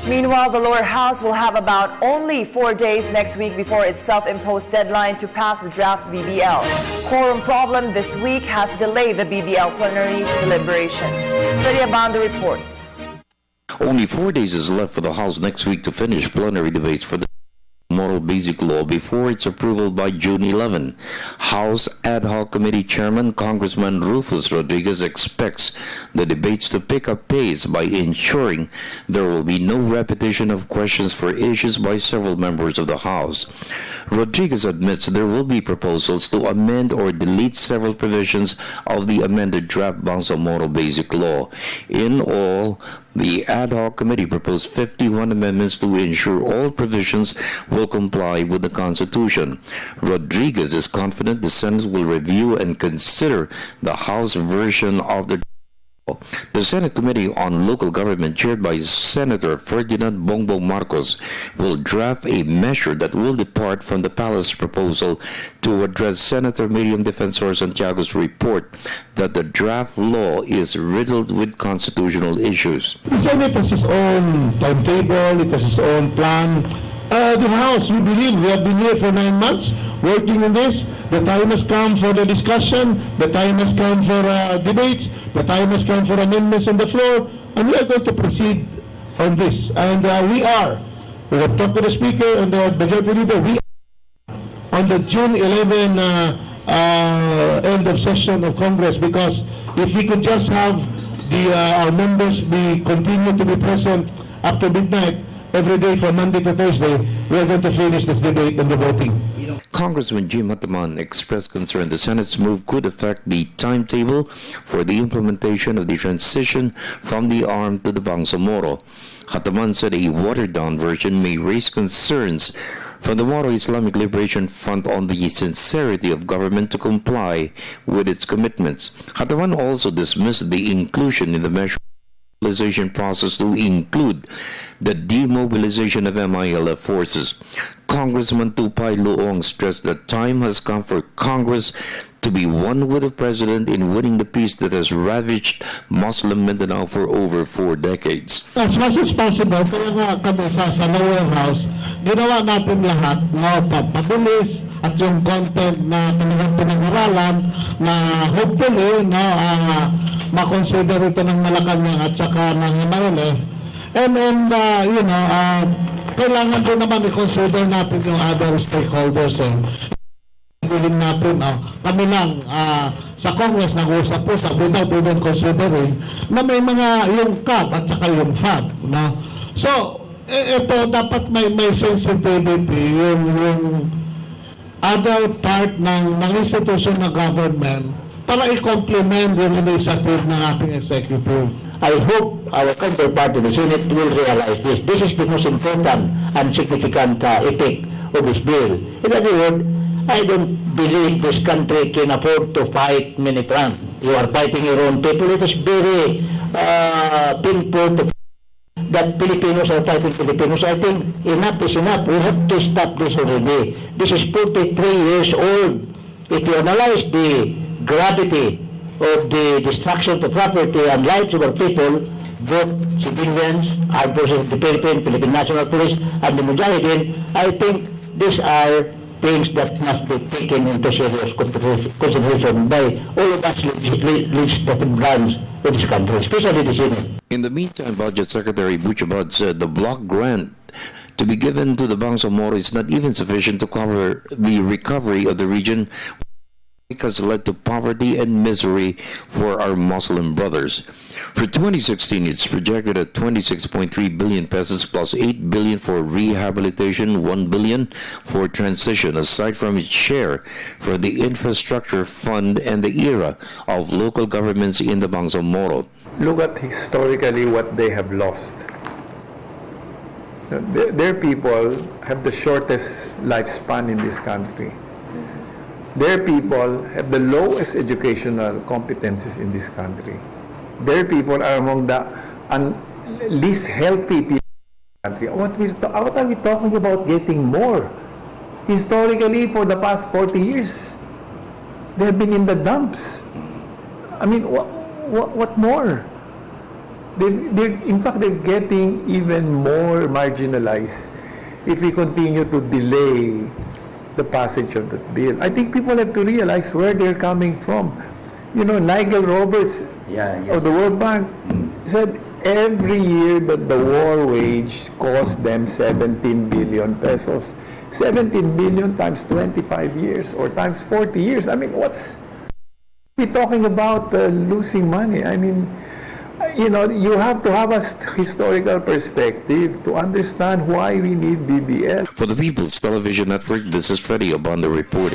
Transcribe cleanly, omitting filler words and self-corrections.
Meanwhile, the lower house will have about only 4 days next week before its self-imposed deadline to pass the draft BBL. Quorum problem this week has delayed the BBL plenary deliberations. Freddie Abando reports. Only 4 days is left for the House next week to finish plenary debates for the Moral Basic Law before its approval by June 11. House Ad Hoc Committee Chairman Congressman Rufus Rodriguez expects the debates to pick up pace by ensuring there will be no repetition of questions for issues by several members of the House. Rodriguez admits there will be proposals to amend or delete several provisions of the amended draft Bangsamoro Basic Law. In all, the Ad Hoc Committee proposed 51 amendments to ensure all provisions will comply with the Constitution. Rodriguez is confident the Senate will review and consider the House version of the law. The Senate Committee on Local Government, chaired by Senator Ferdinand Bongbong Marcos, will draft a measure that will depart from the Palace proposal to address Senator Miriam Defensor Santiago's report that the draft law is riddled with constitutional issues. The Senate has its own timetable, it has its own plan. The House, we believe, we have been here for 9 months working on this. The time has come for the discussion, the time has come for debates, the time has come for amendments on the floor, and we are going to proceed on this. And we have talked to the Speaker and the Majority Leader, we are on the June 11 end of session of Congress, because if we could just have our members continue to be present after midnight every day from Monday to Thursday, we are going to finish this debate and the voting. Congressman Jim Hataman expressed concern the Senate's move could affect the timetable for the implementation of the transition from the ARM to the Bangsamoro. Hataman said a watered-down version may raise concerns from the Moro Islamic Liberation Front on the sincerity of government to comply with its commitments. Hataman also dismissed the inclusion in the measure process to include the demobilization of MILF forces. Congressman Tupay Luong stressed that time has come for Congress to be one with the President in winning the peace that has ravaged Muslim Mindanao for over 4 decades. As much as possible, kaya nga kami sa lower house, ginawa natin lahat na pagpabilis at yung content na pinag-aralan na hopefully makonsider ito ng Malacanang at saka ng MILF. And kailangan din naman i-consider natin yung other stakeholders. Bilhin natin, kami lang sa Congress nag-usap-usap without even considering na may mga yung CAP at saka yung FAB. No? So, ito dapat may sensitivity yung other part ng institution na government para i-complement yung initiative ng ating executive. I hope our counterpart in the Senate will realize this. This is the most important and significant effect of this bill. In other words, I don't believe this country can afford to fight many fronts. You are fighting your own people. It is very painful to that Filipinos are fighting Filipinos. I think enough is enough. We have to stop this already. This is 43 years old. If you analyze the gravity of the destruction of property and lives of our people, both civilians, armed forces of the Philippine National Police, and the Mujahideen, I think these are things that must be taken into serious consideration by all of us legislative branches of this country, especially the Senate. In the meantime, Budget Secretary Butchabad said the block grant to be given to the Bangsamoro is not even sufficient to cover the recovery of the region, which has led to poverty and misery for our Muslim brothers. For 2016, it's projected at 26.3 billion pesos plus 8 billion for rehabilitation, 1 billion for transition, aside from its share for the infrastructure fund and the era of local governments in the Bangsamoro. Look at historically what they have lost. Their people have the shortest lifespan in this country. Their people have the lowest educational competencies in this country. Their people are among the least healthy people in the country. What are we talking about getting more? Historically, for the past 40 years, they have been in the dumps. I mean, what more? In fact, they're getting even more marginalized if we continue to delay the passage of that bill. I think people have to realize where they're coming from. You know, Nigel Roberts of the World Bank said every year that the war wage cost them 17 billion pesos. 17 billion times 25 years or times 40 years. I mean, what's we talking about losing money? I mean, you know, you have to have a historical perspective to understand why we need BBL. For the People's Television Network, this is Freddie Abando reporting.